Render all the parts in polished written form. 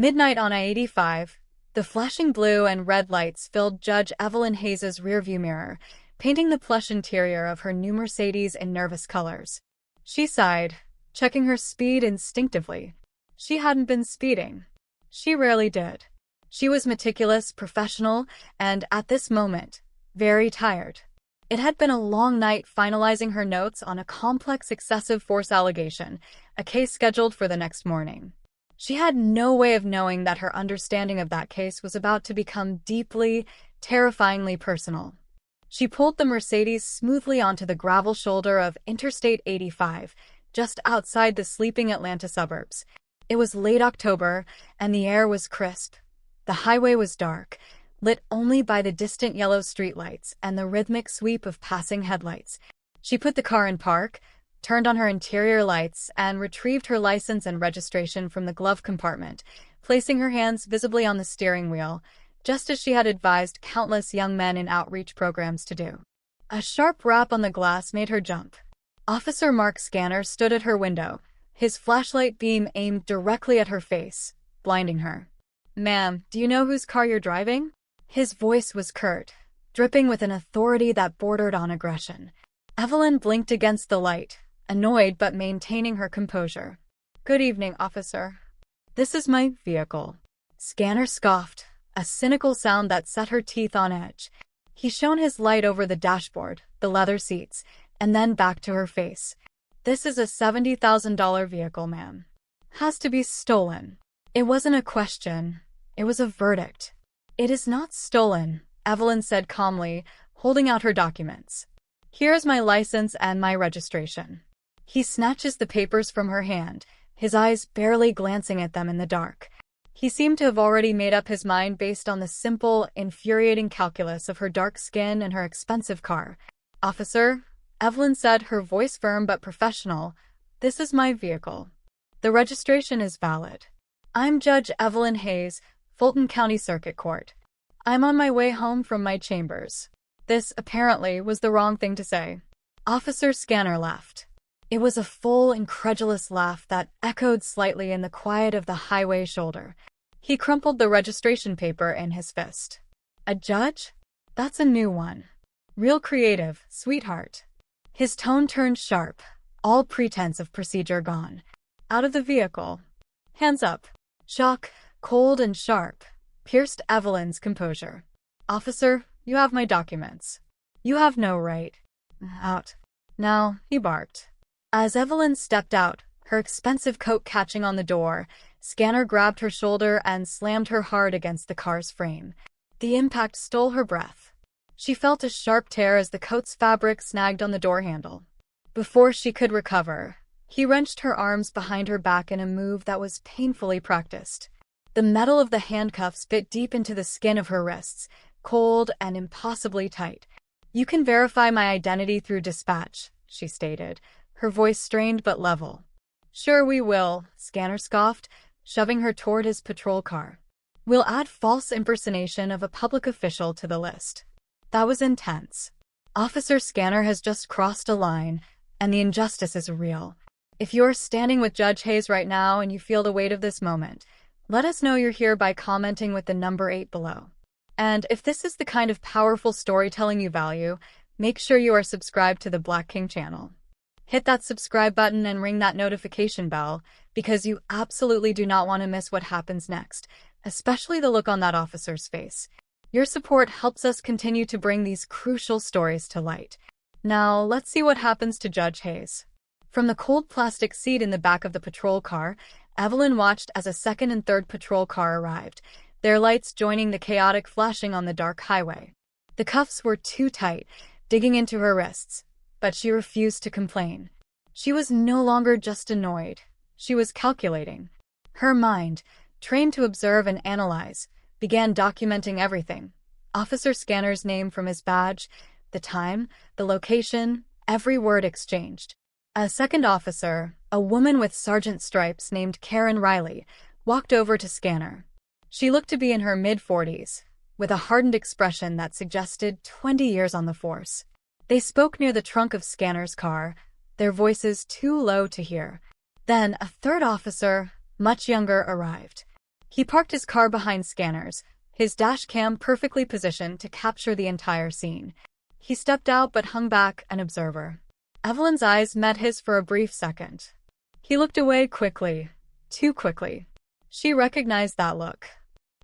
Midnight on I-85. The flashing blue and red lights filled Judge Evelyn Hayes's rearview mirror, painting the plush interior of her new Mercedes in nervous colors. She sighed, checking her speed instinctively. She hadn't been speeding. She rarely did. She was meticulous, professional, and, at this moment, very tired. It had been a long night finalizing her notes on a complex excessive force allegation, a case scheduled for the next morning. She had no way of knowing that her understanding of that case was about to become deeply, terrifyingly personal. She pulled the Mercedes smoothly onto the gravel shoulder of Interstate 85, just outside the sleeping Atlanta suburbs. It was late October, and the air was crisp. The highway was dark, lit only by the distant yellow streetlights and the rhythmic sweep of passing headlights. She put the car in park, turned on her interior lights, and retrieved her license and registration from the glove compartment, placing her hands visibly on the steering wheel, just as she had advised countless young men in outreach programs to do. A sharp rap on the glass made her jump. Officer Mark Scanner stood at her window, his flashlight beam aimed directly at her face, blinding her. "Ma'am, do you know whose car you're driving?" His voice was curt, dripping with an authority that bordered on aggression. Evelyn blinked against the light, annoyed but maintaining her composure. "Good evening, officer. This is my vehicle." Scanner scoffed, a cynical sound that set her teeth on edge. He shone his light over the dashboard, the leather seats, and then back to her face. "This is a $70,000 vehicle, ma'am. Has to be stolen." It wasn't a question. It was a verdict. "It is not stolen," Evelyn said calmly, holding out her documents. "Here's my license and my registration." He snatches the papers from her hand, his eyes barely glancing at them in the dark. He seemed to have already made up his mind based on the simple, infuriating calculus of her dark skin and her expensive car. "Officer," Evelyn said, her voice firm but professional, "this is my vehicle. The registration is valid. I'm Judge Evelyn Hayes, Fulton County Circuit Court. I'm on my way home from my chambers." This, apparently, was the wrong thing to say. Officer Scanner laughed. It was a full, incredulous laugh that echoed slightly in the quiet of the highway shoulder. He crumpled the registration paper in his fist. "A judge? That's a new one. Real creative, sweetheart." His tone turned sharp, all pretense of procedure gone. "Out of the vehicle. Hands up." Shock, cold and sharp, pierced Evelyn's composure. "Officer, you have my documents. You have no right." "Out. Now," he barked. As Evelyn stepped out, her expensive coat catching on the door, Scanner grabbed her shoulder and slammed her hard against the car's frame. The impact stole her breath. She felt a sharp tear as the coat's fabric snagged on the door handle. Before she could recover, he wrenched her arms behind her back in a move that was painfully practiced. The metal of the handcuffs bit deep into the skin of her wrists, cold and impossibly tight. "You can verify my identity through dispatch," she stated, her voice strained but level. "Sure we will," Scanner scoffed, shoving her toward his patrol car. "We'll add false impersonation of a public official to the list." That was intense. Officer Scanner has just crossed a line, and the injustice is real. If you're standing with Judge Hayes right now and you feel the weight of this moment, let us know you're here by commenting with the number 8 below. And if this is the kind of powerful storytelling you value, make sure you are subscribed to the Black King channel. Hit that subscribe button and ring that notification bell, because you absolutely do not want to miss what happens next, especially the look on that officer's face. Your support helps us continue to bring these crucial stories to light. Now, let's see what happens to Judge Hayes. From the cold plastic seat in the back of the patrol car, Evelyn watched as a second and third patrol car arrived, their lights joining the chaotic flashing on the dark highway. The cuffs were too tight, digging into her wrists, but she refused to complain. She was no longer just annoyed. She was calculating. Her mind, trained to observe and analyze, began documenting everything. Officer Scanner's name from his badge, the time, the location, every word exchanged. A second officer, a woman with sergeant stripes named Karen Riley, walked over to Scanner. She looked to be in her mid-40s, with a hardened expression that suggested 20 years on the force. They spoke near the trunk of Scanner's car, their voices too low to hear. Then a third officer, much younger, arrived. He parked his car behind Scanner's, his dash cam perfectly positioned to capture the entire scene. He stepped out but hung back, an observer. Evelyn's eyes met his for a brief second. He looked away quickly, too quickly. She recognized that look.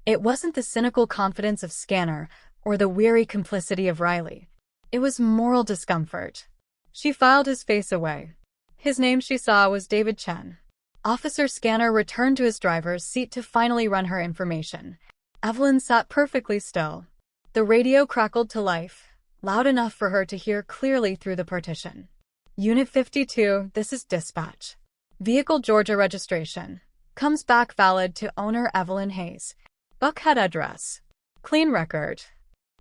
It wasn't the cynical confidence of Scanner or the weary complicity of Riley. It was moral discomfort. She filed his face away. His name, she saw, was David Chen. Officer Scanner returned to his driver's seat to finally run her information. Evelyn sat perfectly still. The radio crackled to life, loud enough for her to hear clearly through the partition. Unit 52, this is dispatch. Vehicle Georgia registration. Comes back valid to owner Evelyn Hayes. Buckhead address. Clean record.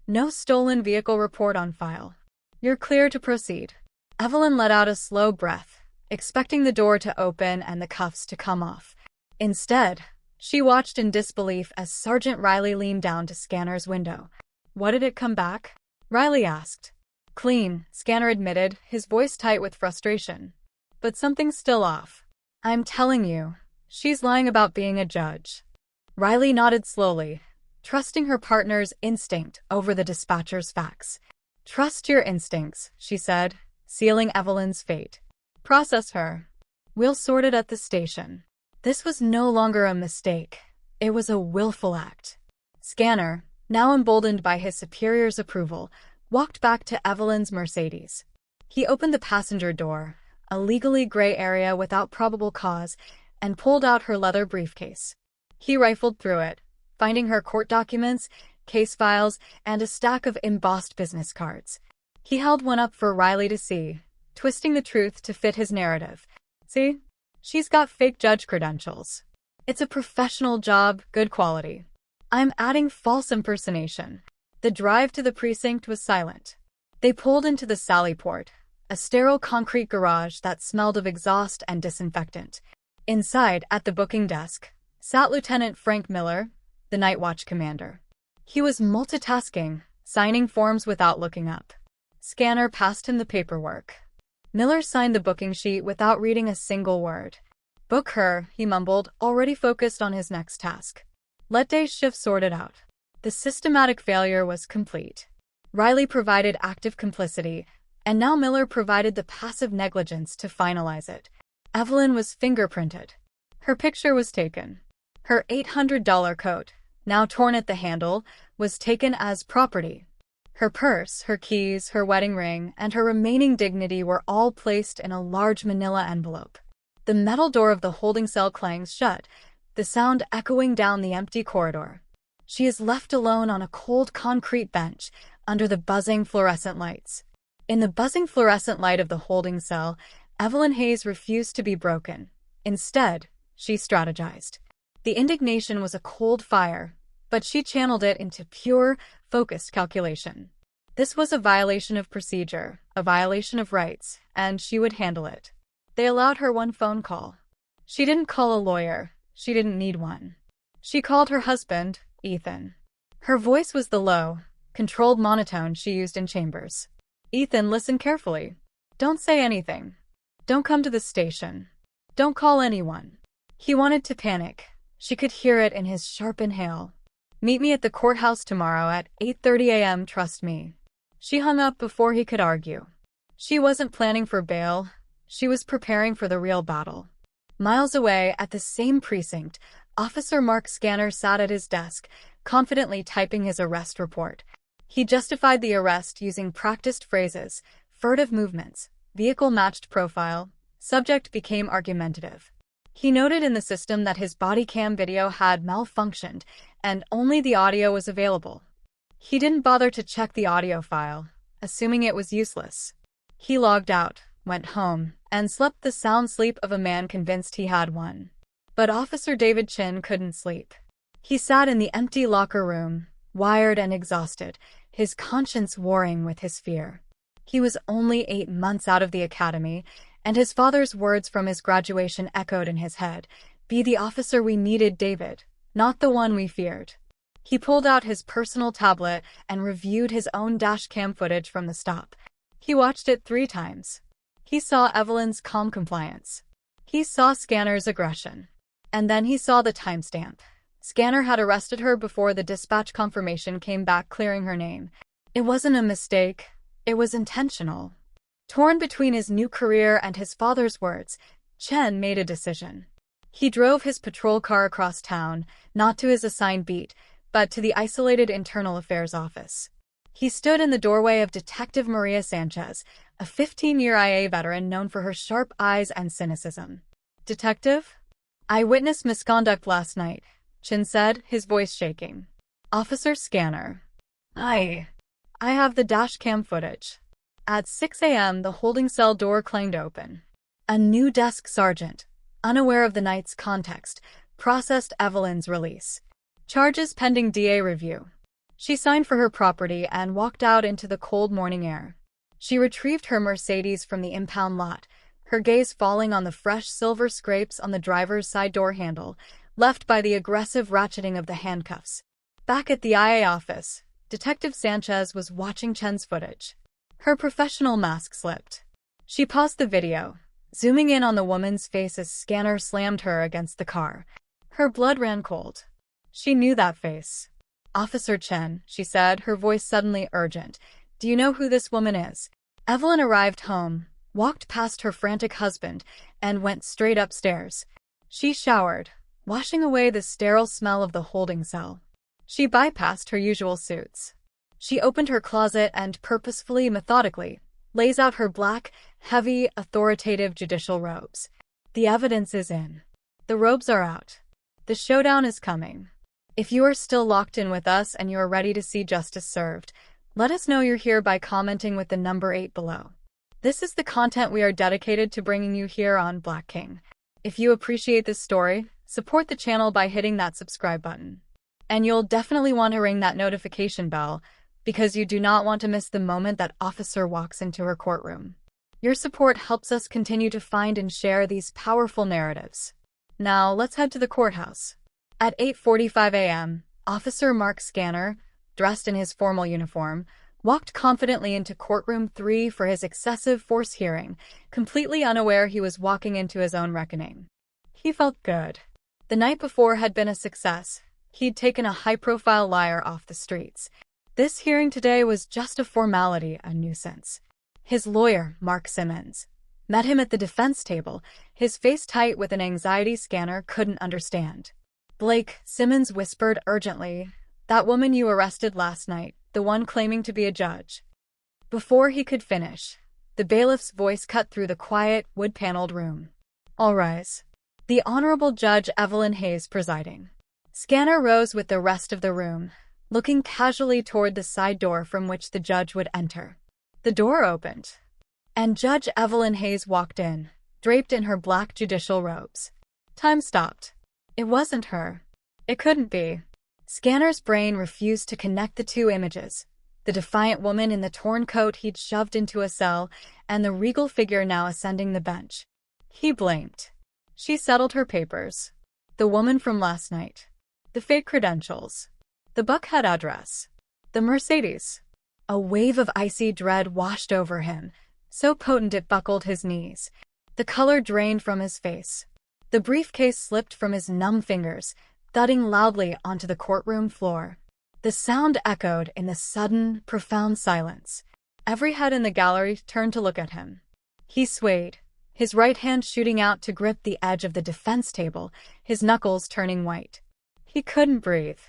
No stolen vehicle report on file. You're clear to proceed. Evelyn let out a slow breath, expecting the door to open and the cuffs to come off. Instead, she watched in disbelief as Sergeant Riley leaned down to Scanner's window. What did it come back? Riley asked. Clean, Scanner admitted, his voice tight with frustration. But something's still off. I'm telling you, she's lying about being a judge. Riley nodded slowly, trusting her partner's instinct over the dispatcher's facts. Trust your instincts, she said, sealing Evelyn's fate. Process her. We'll sort it at the station. This was no longer a mistake. It was a willful act. Scanner, now emboldened by his superior's approval, walked back to Evelyn's Mercedes. He opened the passenger door, a legally gray area without probable cause, and pulled out her leather briefcase. He rifled through it, finding her court documents, case files, and a stack of embossed business cards. He held one up for Riley to see, twisting the truth to fit his narrative. See? She's got fake judge credentials. It's a professional job, good quality. I'm adding false impersonation. The drive to the precinct was silent. They pulled into the Sallyport, a sterile concrete garage that smelled of exhaust and disinfectant. Inside, at the booking desk, sat Lieutenant Frank Miller, the night watch commander. He was multitasking, signing forms without looking up. Scanner passed him the paperwork. Miller signed the booking sheet without reading a single word. Book her, he mumbled, already focused on his next task. Let day's shift sort it out. The systematic failure was complete. Riley provided active complicity, and now Miller provided the passive negligence to finalize it. Evelyn was fingerprinted. Her picture was taken. Her $800 coat, now torn at the handle, was taken as property. Her purse, her keys, her wedding ring, and her remaining dignity were all placed in a large manila envelope. The metal door of the holding cell clanged shut, the sound echoing down the empty corridor. She is left alone on a cold concrete bench under the buzzing fluorescent lights. In the buzzing fluorescent light of the holding cell, Evelyn Hayes refused to be broken. Instead, she strategized. The indignation was a cold fire, but she channeled it into pure, focused calculation. This was a violation of procedure, a violation of rights, and she would handle it. They allowed her one phone call. She didn't call a lawyer. She didn't need one. She called her husband, Ethan. Her voice was the low, controlled monotone she used in chambers. Ethan, listen carefully. Don't say anything. Don't come to the station. Don't call anyone. He wanted to panic. She could hear it in his sharp inhale. Meet me at the courthouse tomorrow at 8:30 a.m., trust me. She hung up before he could argue. She wasn't planning for bail. She was preparing for the real battle. Miles away, at the same precinct, Officer Mark Scanner sat at his desk, confidently typing his arrest report. He justified the arrest using practiced phrases, furtive movements, vehicle-matched profile. Subject became argumentative. He noted in the system that his body cam video had malfunctioned, and only the audio was available. He didn't bother to check the audio file, assuming it was useless. He logged out, went home, and slept the sound sleep of a man convinced he had won. But Officer David Chin couldn't sleep. He sat in the empty locker room, wired and exhausted, his conscience warring with his fear. He was only 8 months out of the academy, and his father's words from his graduation echoed in his head. Be the officer we needed, David, not the one we feared. He pulled out his personal tablet and reviewed his own dashcam footage from the stop. He watched it 3 times. He saw Evelyn's calm compliance. He saw Scanner's aggression. And then he saw the timestamp. Scanner had arrested her before the dispatch confirmation came back clearing her name. It wasn't a mistake. It was intentional. Torn between his new career and his father's words, Chen made a decision. He drove his patrol car across town, not to his assigned beat, but to the isolated internal affairs office. He stood in the doorway of Detective Maria Sanchez, a 15-year IA veteran known for her sharp eyes and cynicism. "Detective? I witnessed misconduct last night," Chen said, his voice shaking. "Officer Scanner. I have the dashcam footage." At 6 a.m., the holding cell door clanged open. A new desk sergeant, unaware of the night's context, processed Evelyn's release. Charges pending DA review. She signed for her property and walked out into the cold morning air. She retrieved her Mercedes from the impound lot, her gaze falling on the fresh silver scrapes on the driver's side door handle, left by the aggressive ratcheting of the handcuffs. Back at the IA office, Detective Sanchez was watching Chen's footage. Her professional mask slipped. She paused the video, zooming in on the woman's face as Scanner slammed her against the car. Her blood ran cold. She knew that face. "Officer Chen," she said, her voice suddenly urgent. "Do you know who this woman is?" Evelyn arrived home, walked past her frantic husband, and went straight upstairs. She showered, washing away the sterile smell of the holding cell. She bypassed her usual suits. She opened her closet and purposefully, methodically, lays out her black, heavy, authoritative judicial robes. The evidence is in. The robes are out. The showdown is coming. If you are still locked in with us and you are ready to see justice served, let us know you're here by commenting with the number 8 below. This is the content we are dedicated to bringing you here on Black King. If you appreciate this story, support the channel by hitting that subscribe button. And you'll definitely want to ring that notification bell, because you do not want to miss the moment that officer walks into her courtroom. Your support helps us continue to find and share these powerful narratives. Now, let's head to the courthouse. At 8:45 a.m., Officer Mark Scanner, dressed in his formal uniform, walked confidently into courtroom 3 for his excessive force hearing, completely unaware he was walking into his own reckoning. He felt good. The night before had been a success. He'd taken a high-profile liar off the streets. This hearing today was just a formality, a nuisance. His lawyer, Mark Simmons, met him at the defense table, his face tight with an anxiety Scanner couldn't understand. "Blake," Simmons whispered urgently, "that woman you arrested last night, the one claiming to be a judge." Before he could finish, the bailiff's voice cut through the quiet, wood-paneled room. "All rise." The Honorable Judge Evelyn Hayes presiding. Scanner rose with the rest of the room, looking casually toward the side door from which the judge would enter. The door opened, and Judge Evelyn Hayes walked in, draped in her black judicial robes. Time stopped. It wasn't her. It couldn't be. Scanner's brain refused to connect the two images, the defiant woman in the torn coat he'd shoved into a cell, and the regal figure now ascending the bench. He blinked. She settled her papers. The woman from last night. The fake credentials. The Buckhead address. The Mercedes. A wave of icy dread washed over him, so potent it buckled his knees. The color drained from his face. The briefcase slipped from his numb fingers, thudding loudly onto the courtroom floor. The sound echoed in the sudden, profound silence. Every head in the gallery turned to look at him. He swayed, his right hand shooting out to grip the edge of the defense table, his knuckles turning white. He couldn't breathe.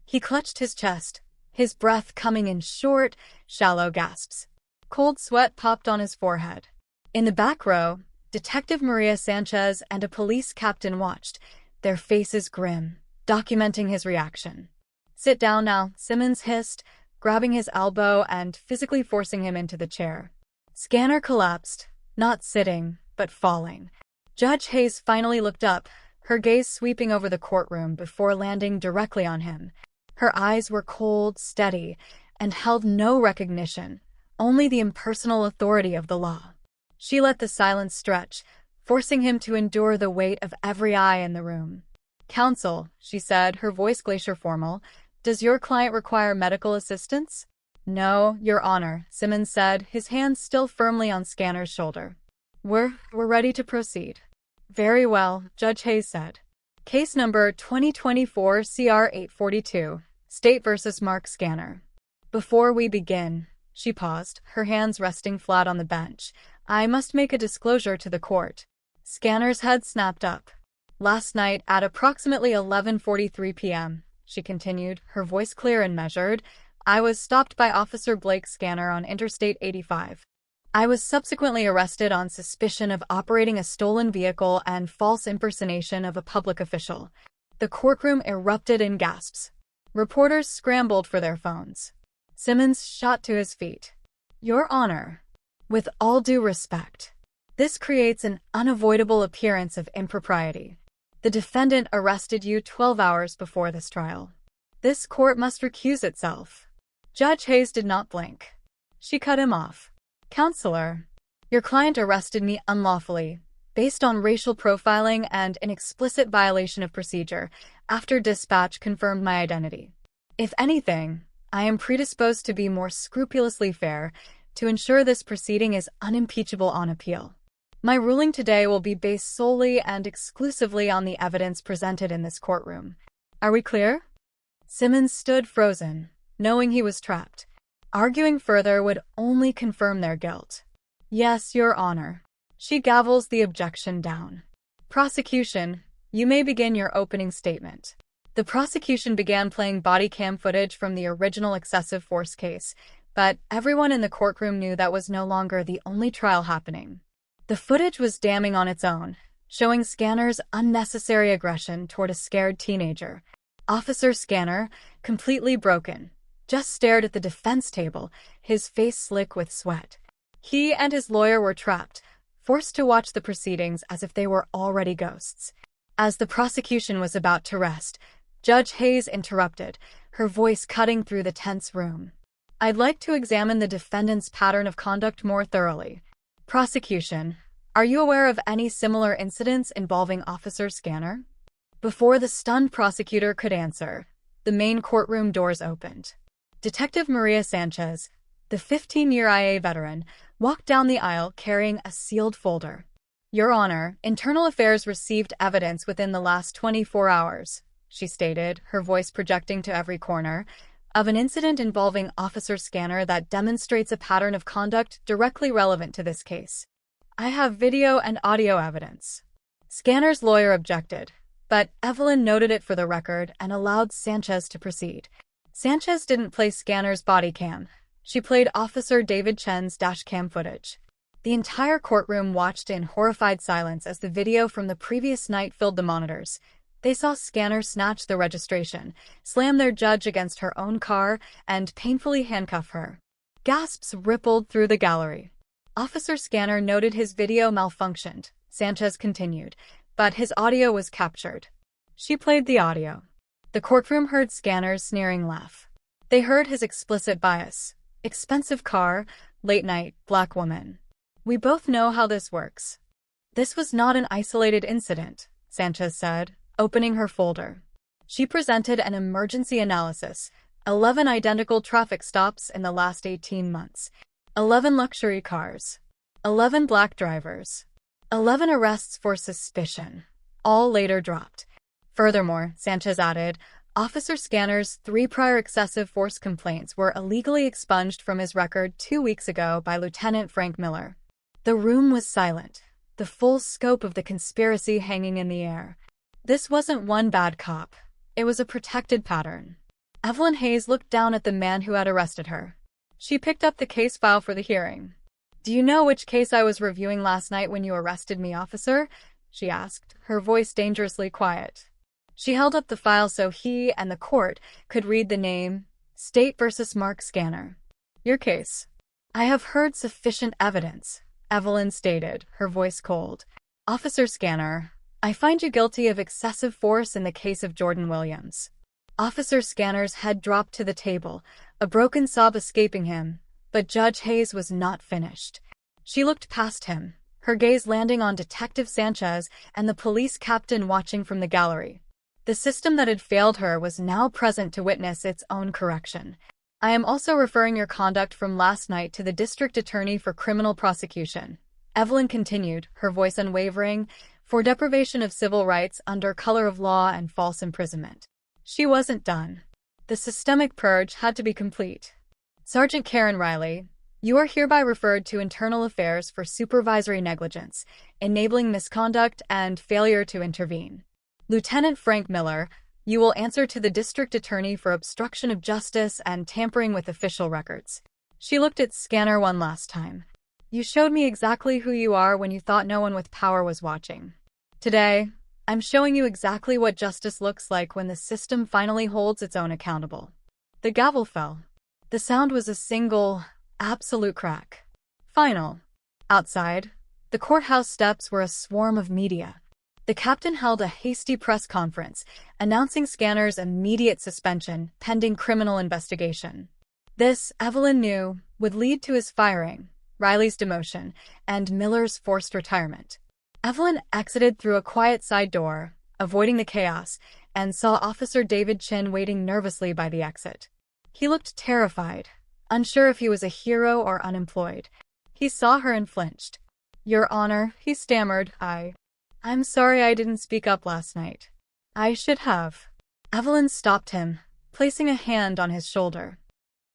He clutched his chest, his breath coming in short, shallow gasps. Cold sweat popped on his forehead. In the back row, Detective Maria Sanchez and a police captain watched, their faces grim, documenting his reaction. "Sit down now," Simmons hissed, grabbing his elbow and physically forcing him into the chair. Scanner collapsed, not sitting, but falling. Judge Hayes finally looked up, her gaze sweeping over the courtroom before landing directly on him. Her eyes were cold, steady, and held no recognition, only the impersonal authority of the law. She let the silence stretch, forcing him to endure the weight of every eye in the room. "Counsel," she said, her voice glacier formal, "does your client require medical assistance?" "No, Your Honor," Simmons said, his hand still firmly on Scanner's shoulder. We're ready to proceed." "Very well," Judge Hayes said. Case number 2024 CR 842, State versus Mark Scanner. Before we begin, she paused, her hands resting flat on the bench. I must make a disclosure to the court. Scanner's head snapped up. Last night at approximately 11:43 p.m., she continued, her voice clear and measured, I was stopped by Officer Blake Scanner on Interstate 85. I was subsequently arrested on suspicion of operating a stolen vehicle and false impersonation of a public official. The courtroom erupted in gasps. Reporters scrambled for their phones. Simmons shot to his feet. Your Honor, with all due respect, this creates an unavoidable appearance of impropriety. The defendant arrested you 12 hours before this trial. This court must recuse itself. Judge Hayes did not blink. She cut him off. Counselor, your client arrested me unlawfully, based on racial profiling and an explicit violation of procedure, after dispatch confirmed my identity. If anything, I am predisposed to be more scrupulously fair to ensure this proceeding is unimpeachable on appeal. My ruling today will be based solely and exclusively on the evidence presented in this courtroom. Are we clear? Simmons stood frozen, knowing he was trapped. Arguing further would only confirm their guilt. Yes, Your Honor. She gavels the objection down. Prosecution, you may begin your opening statement. The prosecution began playing body cam footage from the original excessive force case, but everyone in the courtroom knew that was no longer the only trial happening. The footage was damning on its own, showing Scanner's unnecessary aggression toward a scared teenager. Officer Scanner, completely broken, just stared at the defense table, his face slick with sweat. He and his lawyer were trapped, forced to watch the proceedings as if they were already ghosts. As the prosecution was about to rest, Judge Hayes interrupted, her voice cutting through the tense room. I'd like to examine the defendant's pattern of conduct more thoroughly. Prosecution, are you aware of any similar incidents involving Officer Scanner? Before the stunned prosecutor could answer, the main courtroom doors opened. Detective Maria Sanchez, the 15-year IA veteran, walked down the aisle carrying a sealed folder. Your Honor, Internal Affairs received evidence within the last 24 hours, she stated, her voice projecting to every corner, of an incident involving Officer Scanner that demonstrates a pattern of conduct directly relevant to this case. I have video and audio evidence. Scanner's lawyer objected, but Evelyn noted it for the record and allowed Sanchez to proceed. Sanchez didn't play Scanner's body cam. She played Officer David Chen's dashcam footage. The entire courtroom watched in horrified silence as the video from the previous night filled the monitors. They saw Scanner snatch the registration, slam their judge against her own car, and painfully handcuff her. Gasps rippled through the gallery. Officer Scanner noted his video malfunctioned, Sanchez continued, but his audio was captured. She played the audio. The courtroom heard Scanner's sneering laugh. They heard his explicit bias. Expensive car, late night, black woman. We both know how this works. This was not an isolated incident, Sanchez said, opening her folder. She presented an emergency analysis, 11 identical traffic stops in the last 18 months, 11 luxury cars, 11 black drivers, 11 arrests for suspicion, all later dropped. Furthermore, Sanchez added, Officer Scanner's 3 prior excessive force complaints were illegally expunged from his record 2 weeks ago by Lieutenant Frank Miller. The room was silent, the full scope of the conspiracy hanging in the air. This wasn't one bad cop. It was a protected pattern. Evelyn Hayes looked down at the man who had arrested her. She picked up the case file for the hearing. Do you know which case I was reviewing last night when you arrested me, officer? She asked, her voice dangerously quiet. She held up the file so he and the court could read the name, State versus Mark Scanner. Your case. I have heard sufficient evidence, Evelyn stated, her voice cold. Officer Scanner, I find you guilty of excessive force in the case of Jordan Williams. Officer Scanner's head dropped to the table, a broken sob escaping him, but Judge Hayes was not finished. She looked past him, her gaze landing on Detective Sanchez and the police captain watching from the gallery. The system that had failed her was now present to witness its own correction. I am also referring your conduct from last night to the district attorney for criminal prosecution. Evelyn continued, her voice unwavering. for deprivation of civil rights under color of law and false imprisonment. She wasn't done. The systemic purge had to be complete. Sergeant Karen Riley, you are hereby referred to Internal Affairs for supervisory negligence, enabling misconduct, and failure to intervene. Lieutenant Frank Miller, you will answer to the district attorney for obstruction of justice and tampering with official records. She looked at Scanner one last time. You showed me exactly who you are when you thought no one with power was watching. Today, I'm showing you exactly what justice looks like when the system finally holds its own accountable. The gavel fell. The sound was a single, absolute crack. Final. Outside, the courthouse steps were a swarm of media. The captain held a hasty press conference, announcing Scanner's immediate suspension pending criminal investigation. This, Evelyn knew, would lead to his firing, Riley's demotion, and Miller's forced retirement. Evelyn exited through a quiet side door, avoiding the chaos, and saw Officer David Chin waiting nervously by the exit. He looked terrified, unsure if he was a hero or unemployed. He saw her and flinched. "Your Honor," he stammered, I'm sorry I didn't speak up last night. I should have." Evelyn stopped him, placing a hand on his shoulder.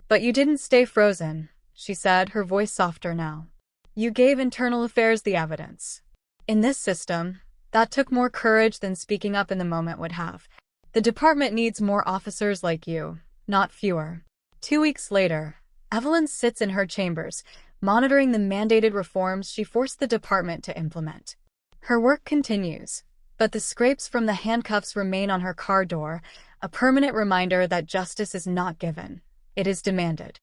"But you didn't stay frozen," she said, her voice softer now. "You gave Internal Affairs the evidence. In this system, that took more courage than speaking up in the moment would have. The department needs more officers like you, not fewer." 2 weeks later, Evelyn sits in her chambers, monitoring the mandated reforms she forced the department to implement. Her work continues, but the scrapes from the handcuffs remain on her car door, a permanent reminder that justice is not given, it is demanded.